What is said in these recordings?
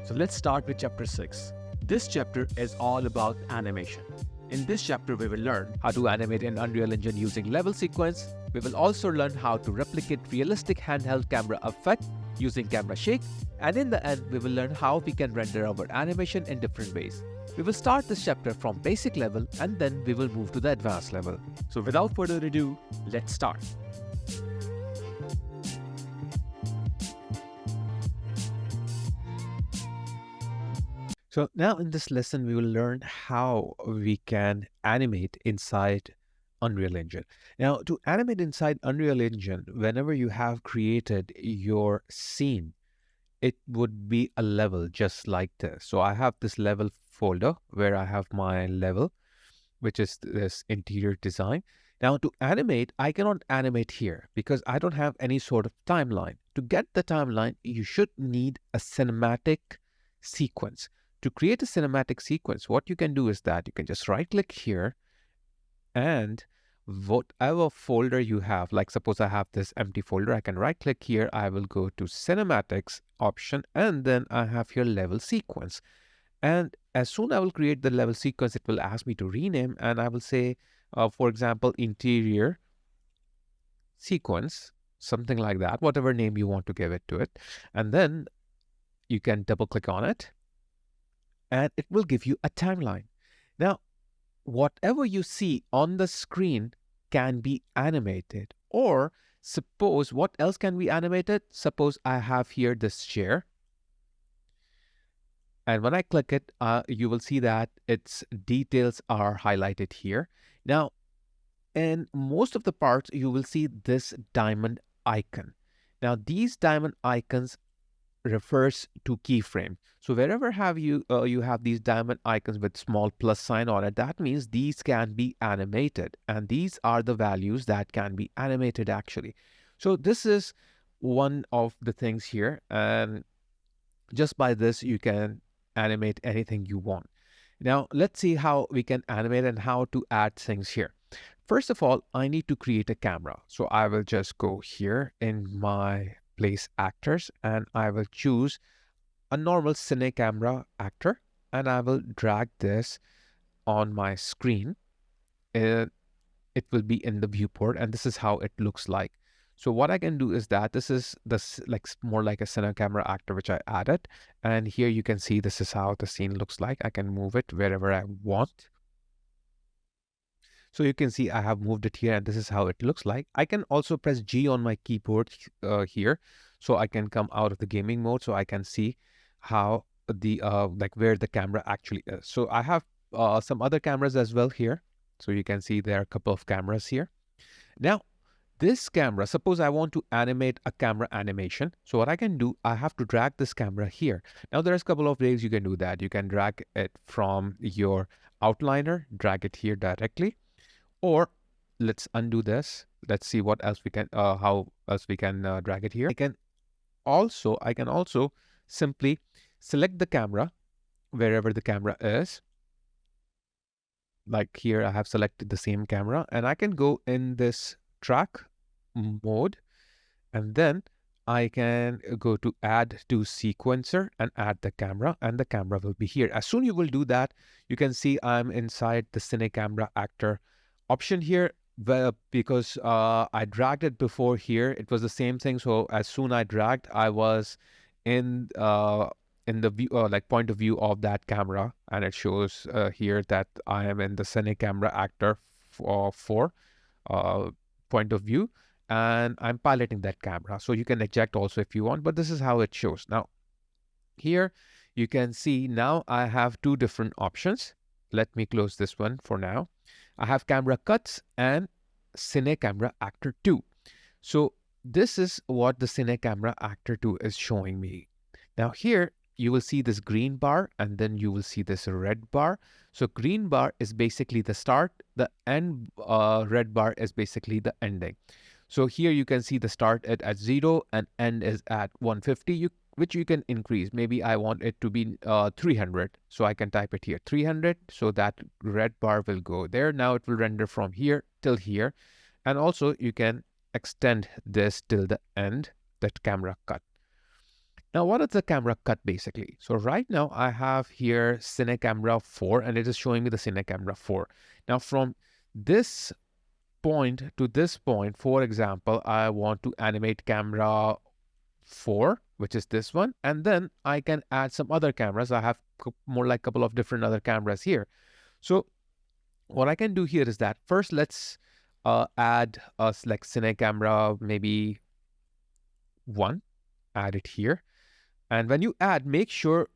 So let's start with chapter 6. This chapter is all about animation. In this chapter, we will learn how to animate in Unreal Engine using level sequence. We will also learn how to replicate realistic handheld camera effect using camera shake. And in the end, we will learn how we can render our animation in different ways. We will start this chapter from basic level and then we will move to the advanced level. So without further ado, let's start. So now in this lesson, we will learn how we can animate inside Unreal Engine. Now to animate inside Unreal Engine, whenever you have created your scene, it would be a level just like this. So I have this level folder where I have my level, which is this interior design. Now to animate, I cannot animate here because I don't have any sort of timeline. To get the timeline, you should need a cinematic sequence. To create a cinematic sequence, what you can do is that you can just right click here and whatever folder you have, like suppose I have this empty folder, I can right click here, I will go to cinematics option and then I have here level sequence. And as soon as I will create the level sequence, it will ask me to rename and I will say, for example, interior sequence, something like that, whatever name you want to give it to it. And then you can double click on it and it will give you a timeline. Now, whatever you see on the screen can be animated. Or suppose what else can be animated? Suppose I have here this chair. And when I click it, you will see that its details are highlighted here. Now, in most of the parts, you will see this diamond icon. Now, these diamond icons refers to keyframe. So wherever have you have these diamond icons with small plus sign on it, that means these can be animated, and these are the values that can be animated actually. So this is one of the things here, and just by this you can animate anything you want. Now let's see how we can animate and how to add things here. First of all, I need to create a camera. So I will just go here in my place actors and I will choose a normal cine camera actor and I will drag this on my screen. It will be in the viewport and this is how it looks like. So what I can do is that this is like more like a cine camera actor which I added, and here you can see this is how the scene looks like. I can move it wherever I want. So you can see I have moved it here and this is how it looks like. I can also press G on my keyboard here. So I can come out of the gaming mode so I can see how the like where the camera actually is. So I have some other cameras as well here. So you can see there are a couple of cameras here. Now this camera, suppose I want to animate a camera animation. So what I can do, I have to drag this camera here. Now there's a couple of ways you can do that. You can drag it from your outliner, drag it here directly. Or let's undo this. Let's see what else we can, how else we can drag it here. I can also simply select the camera wherever the camera is. Like here, I have selected the same camera and I can go in this track mode and then I can go to add to sequencer and add the camera and the camera will be here. As soon you will do that, you can see I'm inside the cine camera actor option here, because I dragged it before here. It was the same thing. So as soon I dragged, I was in the view, like point of view of that camera, and it shows here that I am in the cine camera actor for point of view, and I'm piloting that camera. So you can eject also if you want, but this is how it shows. Now here you can see now I have two different options. Let me close this one for now. I have camera cuts and cine camera actor 2. So this is what the cine camera actor 2 is showing me. Now here you will see this green bar and then you will see this red bar. So green bar is basically the start, the end, red bar is basically the ending. So here you can see the start at 0 and end is at 150, which you can increase. Maybe I want it to be 300. So I can type it here 300. So that red bar will go there. Now it will render from here till here. And also you can extend this till the end, that camera cut. Now, what is the camera cut basically? So right now I have here Cine Camera 4 and it is showing me the Cine Camera 4. Now from this point to this point, for example, I want to animate camera 4, which is this one, and then I can add some other cameras. I have more like a couple of different other cameras here. So what I can do here is that first let's add a like Cine Camera maybe 1, add it here. And when you add, make sure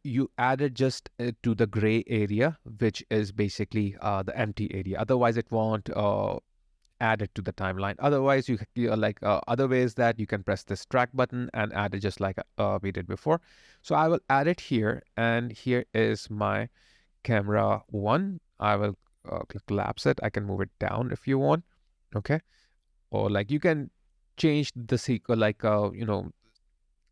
you add it just to the gray area, which is basically the empty area. Otherwise, it won't add it to the timeline. Otherwise, you like other ways that you can press this track button and add it just like we did before. So I will add it here, and here is my camera 1. I will collapse it. I can move it down if you want. Okay, or like you can change the sequence, like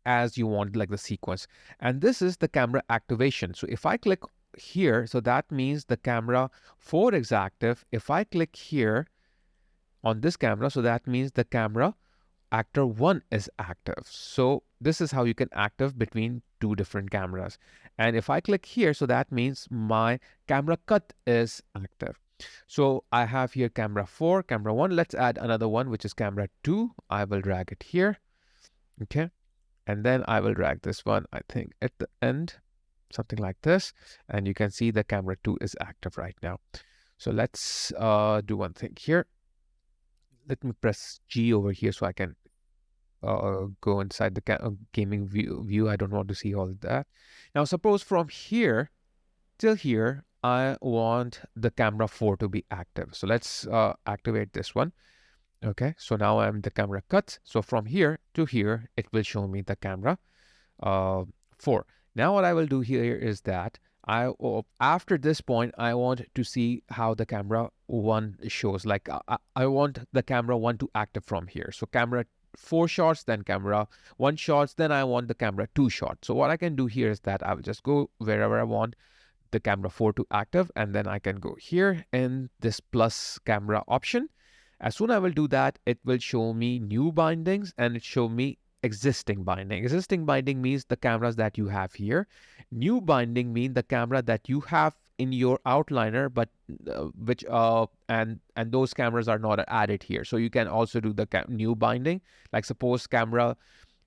as you want, like the sequence. And this is the camera activation. So if I click here, so that means the camera 4 is active. If I click here on this camera, so that means the camera actor 1 is active. So this is how you can active between two different cameras. And if I click here, so that means my camera cut is active. So I have here camera 4, camera 1. Let's add another one, which is camera 2. I will drag it here. Okay. And then I will drag this one, I think, at the end, something like this. And you can see the camera 2 is active right now. So let's do one thing here. Let me press G over here so I can go inside the gaming view. I don't want to see all of that. Now, suppose from here till here, I want the camera 4 to be active. So let's activate this one. Okay, so now I'm the camera cuts. So from here to here, it will show me the camera 4. Now what I will do here is that after this point, I want to see how the camera 1 shows. Like I want the camera 1 to active from here. So camera 4 shots, then camera 1 shots, then I want the camera 2 shots. So what I can do here is that I will just go wherever I want the camera 4 to active, and then I can go here in this plus camera option. As soon as I will do that, it will show me new bindings and it show me existing binding. Existing binding means the cameras that you have here. New binding mean the camera that you have in your outliner, but and those cameras are not added here. So you can also do the new binding. Like suppose camera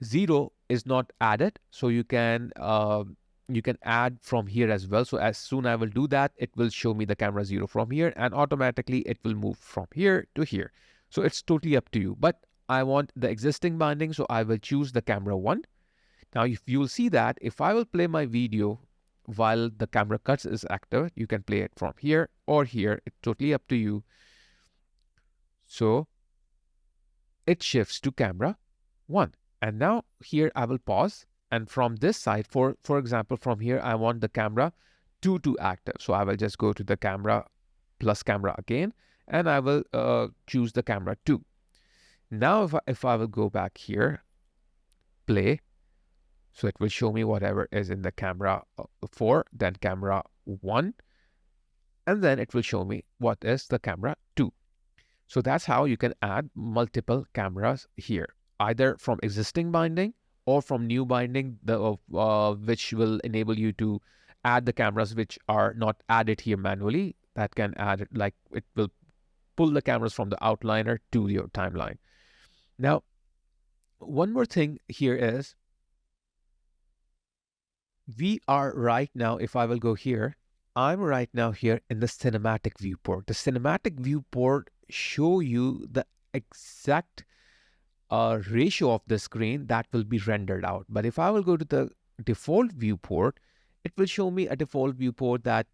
0 is not added, so you can add from here as well. So as soon I will do that, it will show me the camera 0 from here, and automatically it will move from here to here. So it's totally up to you. But I want the existing binding, so I will choose the camera 1. Now, if you'll see that, if I will play my video while the camera cuts is active, you can play it from here or here. It's totally up to you. So it shifts to camera 1. And now here I will pause. And from this side, for example, from here, I want the camera 2 to active. So I will just go to the camera plus camera again, and I will choose the camera 2. Now, if I will go back here, play, so it will show me whatever is in the camera 4, then camera 1, and then it will show me what is the camera 2. So that's how you can add multiple cameras here, either from existing binding or from new binding, which will enable you to add the cameras which are not added here manually. That can add, like it will pull the cameras from the outliner to your timeline. Now, one more thing here is, we are right now, if I will go here, I'm right now here in the cinematic viewport. The cinematic viewport show you the exact ratio of the screen that will be rendered out. But if I will go to the default viewport, it will show me a default viewport that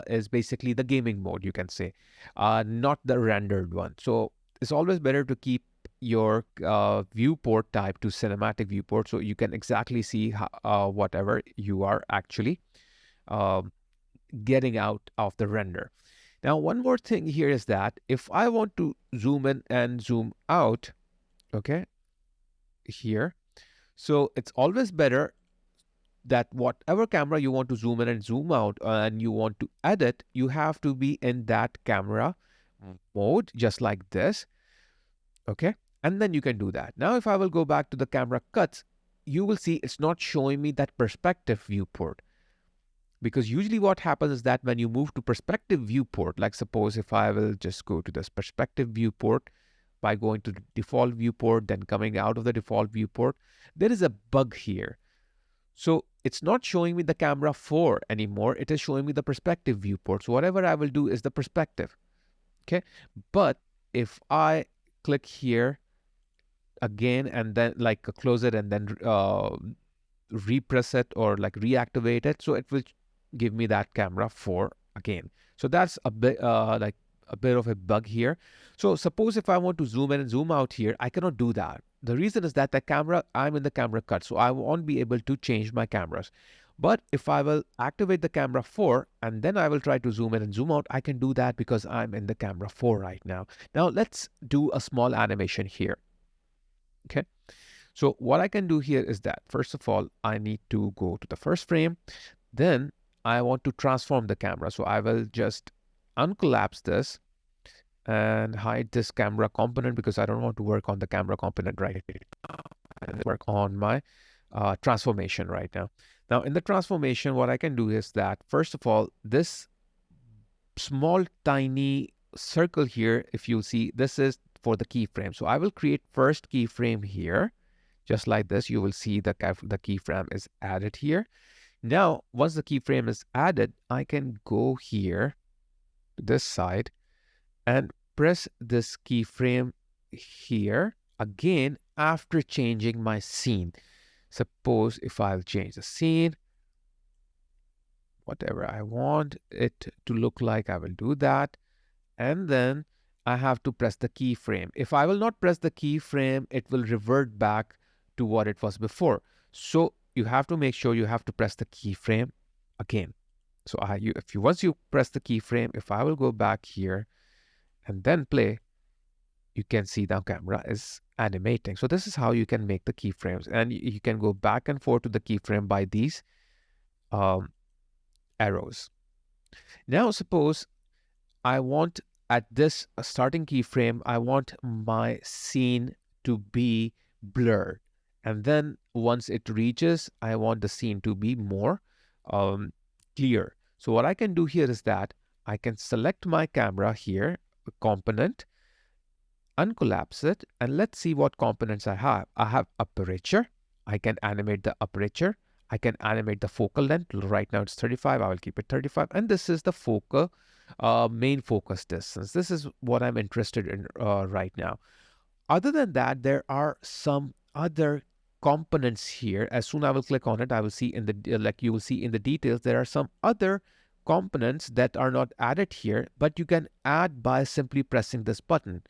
is basically the gaming mode, you can say, not the rendered one. So it's always better to keep your viewport type to cinematic viewport, so you can exactly see whatever you are actually getting out of the render. Now, one more thing here is that if I want to zoom in and zoom out, okay, here, so it's always better that whatever camera you want to zoom in and zoom out and you want to edit, you have to be in that camera mode, just like this, okay, and then you can do that. Now, if I will go back to the camera cuts, you will see it's not showing me that perspective viewport. Because usually what happens is that when you move to perspective viewport, like suppose if I will just go to this perspective viewport by going to the default viewport, then coming out of the default viewport, there is a bug here. So it's not showing me the camera 4 anymore. It is showing me the perspective viewport. So whatever I will do is the perspective. Okay. But if I click here again and then like close it and then repress it or like reactivate it, so it will give me that camera 4 again. So that's a bit like a bit of a bug here. So suppose if I want to zoom in and zoom out here, I cannot do that. The reason is that the camera, I'm in the camera cut, so I won't be able to change my cameras. But if I will activate the camera 4 and then I will try to zoom in and zoom out, I can do that because I'm in the camera 4 right now. Now let's do a small animation here. Okay. So what I can do here is that, first of all, I need to go to the first frame. Then I want to transform the camera. So I will just uncollapse this and hide this camera component because I don't want to work on the camera component right now. I work on my transformation right now. Now in the transformation, what I can do is that, first of all, this small tiny circle here, if you see, this is for the keyframe. So I will create first keyframe here. Just like this, you will see the keyframe is added here. Now, once the keyframe is added, I can go here to this side and press this keyframe here again after changing my scene. Suppose if I'll change the scene, whatever I want it to look like, I will do that. And then I have to press the keyframe. If I will not press the keyframe, it will revert back to what it was before. So you have to make sure you have to press the keyframe again. So once you press the keyframe, if I will go back here and then play, you can see the camera is animating. So this is how you can make the keyframes, and you can go back and forth to the keyframe by these arrows. Now suppose I want at this starting keyframe, I want my scene to be blurred. And then once it reaches, I want the scene to be more clear. So what I can do here is that I can select my camera here, component, uncollapse it, and let's see what components I have. I have aperture. I can animate the aperture. I can animate the focal length. Right now it's 35. I will keep it 35. And this is the focal main focus distance. This is what I'm interested in right now. Other than that, there are some other components here. As soon as I will click on it, I will see in the like you will see in the details, there are some other components that are not added here, but you can add by simply pressing this button,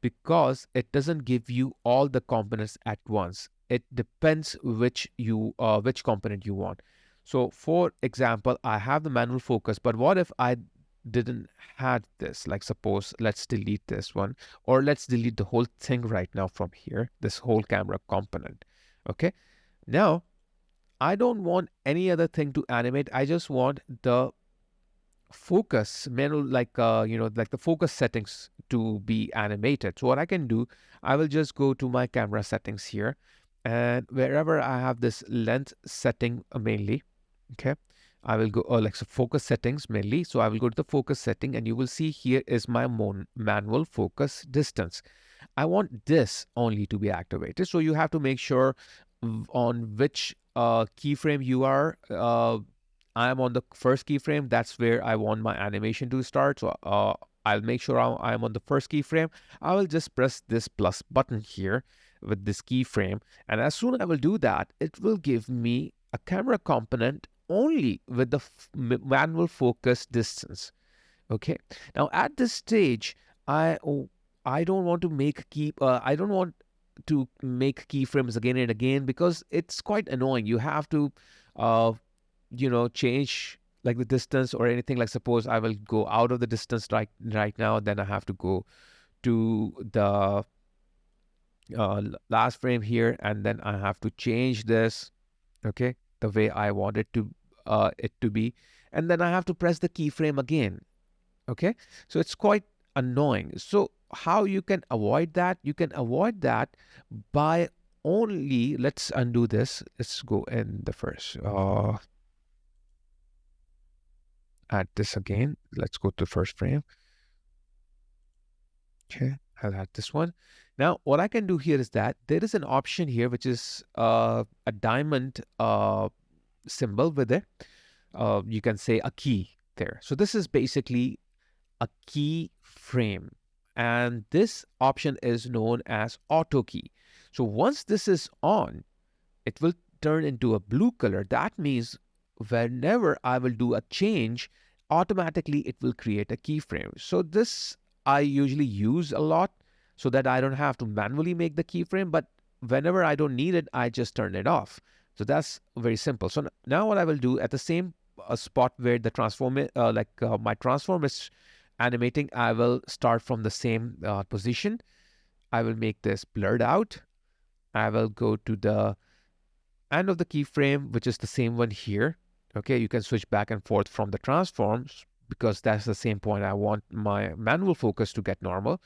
because it doesn't give you all the components at once. It depends which component you want. So for example, I have the manual focus, but what if I didn't have this? Like suppose let's delete this one, or let's delete the whole thing right now from here, this whole camera component. Okay. Now I don't want any other thing to animate. I just want the focus manual, like like the focus settings to be animated. So what I can do, I will just go to my camera settings here, and wherever I have this length setting mainly, okay, I will go like so focus settings mainly. So I will go to the focus setting, and you will see here is my manual focus distance. I want this only to be activated. So you have to make sure on which keyframe you are. I am on the first keyframe. That's where I want my animation to start. So I'll make sure I'm on the first keyframe. I will just press this plus button here with this keyframe. And as soon as I will do that, it will give me a camera component only with the manual focus distance. Okay. Now at this stage, I don't want to make I don't want to make keyframes again and again, because it's quite annoying. You have to change like the distance or anything. Like suppose I will go out of the distance right now, then I have to go to the last frame here, and then I have to change this, okay, the way I want it to be, and then I have to press the keyframe again. Okay, so it's quite annoying. So how you can avoid that? You can avoid that by only, let's undo this. Let's go in the first, add this again. Let's go to first frame. Okay, I'll add this one. Now, what I can do here is that there is an option here, which is a diamond symbol with it. You can say a key there. So this is basically a key frame. And this option is known as auto key. So once this is on, it will turn into a blue color. That means whenever I will do a change, automatically it will create a keyframe. So this I usually use a lot so that I don't have to manually make the keyframe, but whenever I don't need it, I just turn it off. So that's very simple. So now what I will do at the same spot where the transform, my transform is animating, I will start from the same position. I will make this blurred out. I will go to the end of the keyframe, which is the same one here. Okay, you can switch back and forth from the transforms because that's the same point. I want my manual focus to get normal.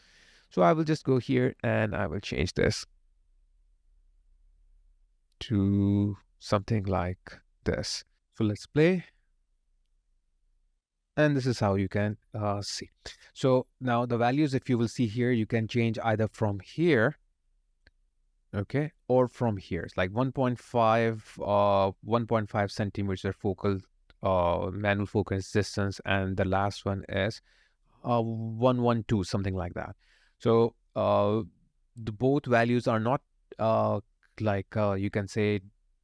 So I will just go here and I will change this to something like this. So let's play. And this is how you can see. So now the values, if you will see here, you can change either from here, okay, or from here. It's like 1.5 centimeter focal manual focus distance, and the last one is 112, something like that. So the both values are not you can say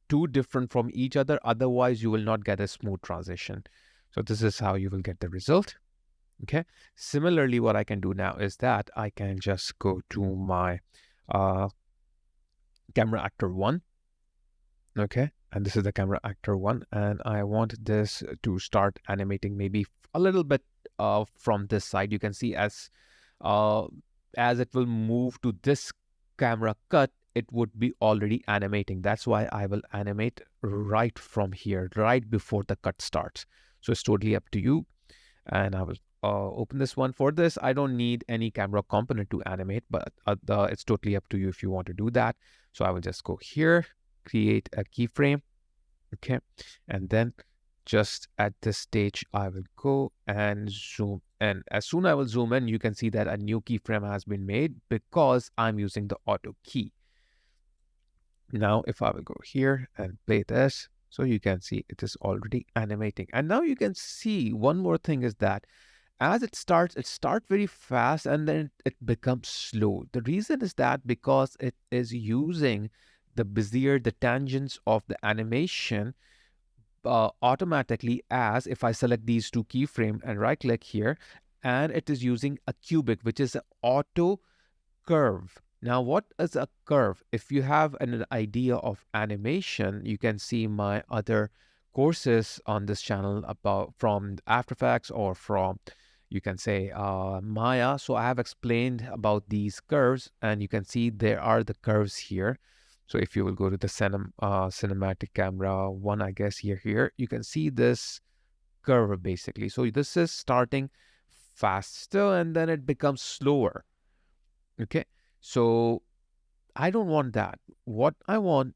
too different from each other. Otherwise, you will not get a smooth transition. So this is how you will get the result. Okay. Similarly, what I can do now is that I can just go to my camera actor 1. Okay. And this is the camera actor 1. And I want this to start animating maybe a little bit from this side. You can see as it will move to this camera cut, it would be already animating. That's why I will animate right from here, right before the cut starts. So it's totally up to you. And I will open this one. For this, I don't need any camera component to animate, but it's totally up to you if you want to do that. So I will just go here, create a keyframe. Okay. And then just at this stage, I will go and zoom in. As soon as I will zoom in, you can see that a new keyframe has been made because I'm using the auto key. Now, if I will go here and play this, so you can see it is already animating. And now you can see one more thing is that as it starts very fast and then it becomes slow. The reason is that because it is using the bezier, the tangents of the animation automatically, as if I select these two keyframe and right click here, and it is using a cubic, which is an auto curve. Now, what is a curve? If you have an idea of animation, you can see my other courses on this channel about from After Effects or from, you can say, Maya. So I have explained about these curves, and you can see there are the curves here. So if you will go to the cinematic camera 1, I guess here, you can see this curve basically. So this is starting faster and then it becomes slower. Okay. So I don't want that. What I want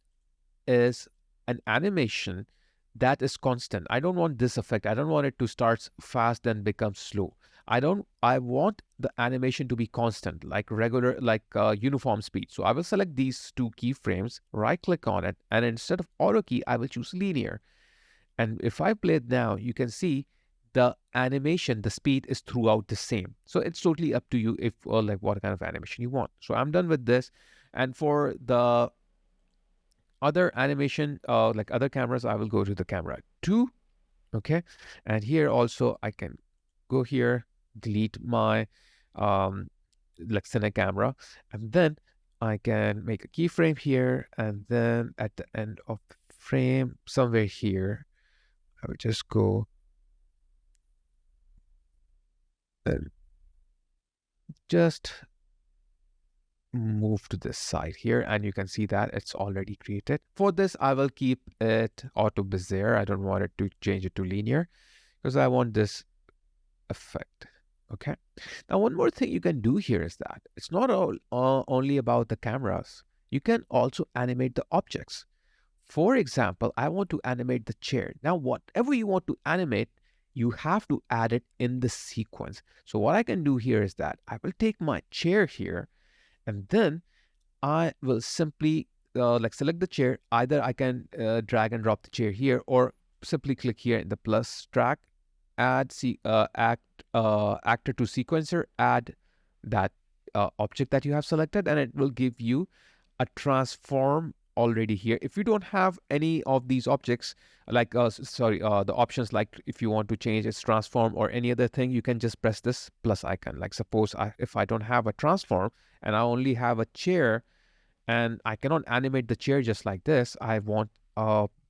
is an animation that is constant. I don't want this effect. I don't want it to start fast then become slow. I want the animation to be constant, like regular, like uniform speed. So I will select these two keyframes, right click on it, and instead of auto key, I will choose linear. And if I play it now, you can see the animation, the speed is throughout the same. So it's totally up to you if or like what kind of animation you want. So I'm done with this. And for the other animation, like other cameras, I will go to the camera 2. Okay. And here also I can go here, delete my like cine camera, and then I can make a keyframe here, and then at the end of the frame, somewhere here, I will just go and just move to this side here, and you can see that it's already created. For this, I will keep it auto bezier. I don't want it to change it to linear because I want this effect. Okay. Now, one more thing you can do here is that it's not all only about the cameras. You can also animate the objects. For example, I want to animate the chair. Now, whatever you want to animate, you have to add it in the sequence. So what I can do here is that I will take my chair here, and then I will simply like select the chair. Either I can drag and drop the chair here, or simply click here in the plus track, add actor to sequencer, add that object that you have selected, and it will give you a transform already here. If you don't have any of these objects, like the options, like if you want to change its transform or any other thing, you can just press this plus icon. Like suppose if I don't have a transform and I only have a chair, and I cannot animate the chair just like this. I want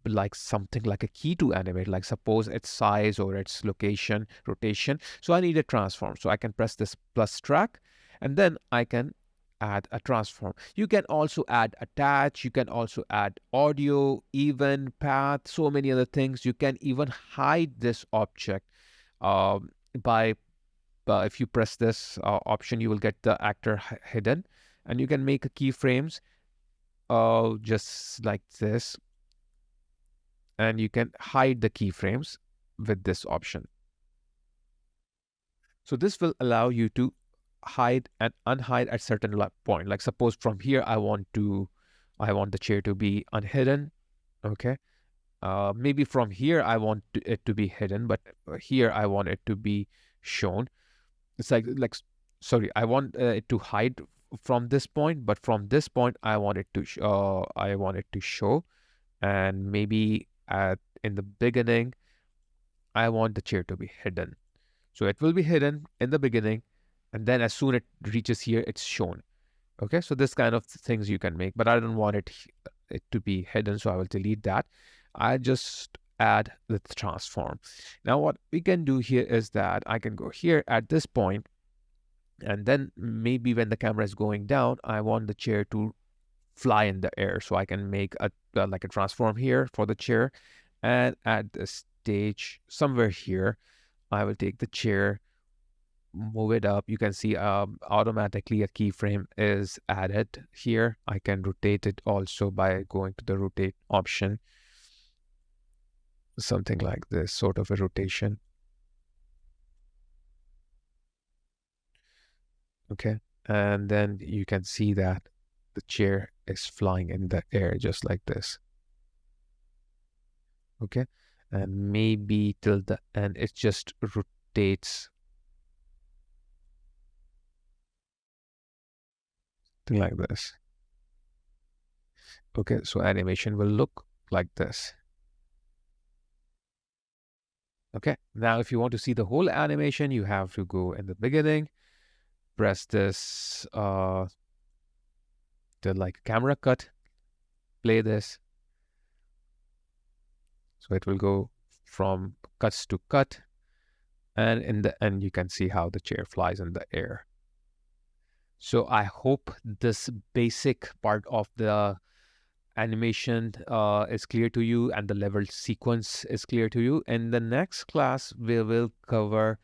like something like a key to animate, like suppose its size or its location, rotation. So I need a transform. So I can press this plus track, and then I can add a transform. You can also add attach, you can also add audio, even, path, so many other things. You can even hide this object by if you press this option, you will get the actor hidden, and you can make a keyframes just like this, and you can hide the keyframes with this option. So this will allow you to hide and unhide at certain point. Like suppose from here I want the chair to be unhidden. Okay. Maybe from here I want it to be hidden, but here I want it to be shown. It's like sorry, I want it to hide from this point, but from this point I want it to show, and maybe in the beginning I want the chair to be hidden. So it will be hidden in the beginning, and then as soon it reaches here, it's shown. Okay, so this kind of things you can make, but I don't want it to be hidden, so I will delete that. I just add the transform. Now what we can do here is that I can go here at this point, and then maybe when the camera is going down, I want the chair to fly in the air. So I can make a like a transform here for the chair, and at the stage somewhere here, I will take the chair, move it up. You can see automatically a keyframe is added here. I can rotate it also by going to the rotate option. Something like this, sort of a rotation. Okay, and then you can see that the chair is flying in the air just like this. Okay, and maybe till the end it just rotates like this. Okay, so animation will look like this. Okay, now if you want to see the whole animation, you have to go in the beginning, press this the like camera cut, play this. So it will go from cuts to cut, and in the end you can see how the chair flies in the air. So I hope this basic part of the animation is clear to you, and the level sequence is clear to you. In the next class, we will cover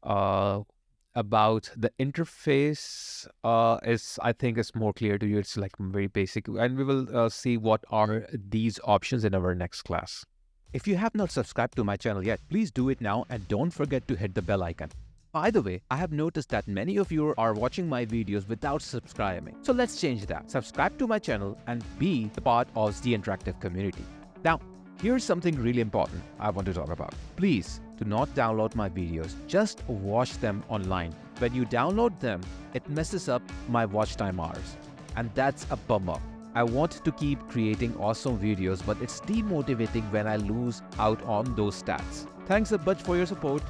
about the interface. I think it's more clear to you. It's like very basic, and we will see what are these options in our next class. If you have not subscribed to my channel yet, please do it now and don't forget to hit the bell icon. By the way, I have noticed that many of you are watching my videos without subscribing. So let's change that. Subscribe to my channel and be the part of the interactive community. Now, here's something really important I want to talk about. Please do not download my videos. Just watch them online. When you download them, it messes up my watch time hours. And that's a bummer. I want to keep creating awesome videos, but it's demotivating when I lose out on those stats. Thanks a bunch for your support.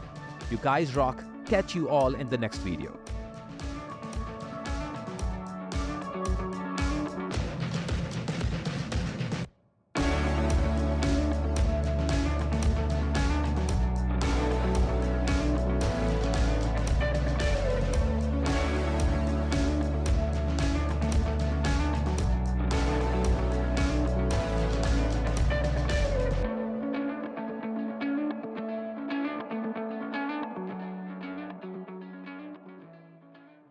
You guys rock. Catch you all in the next video.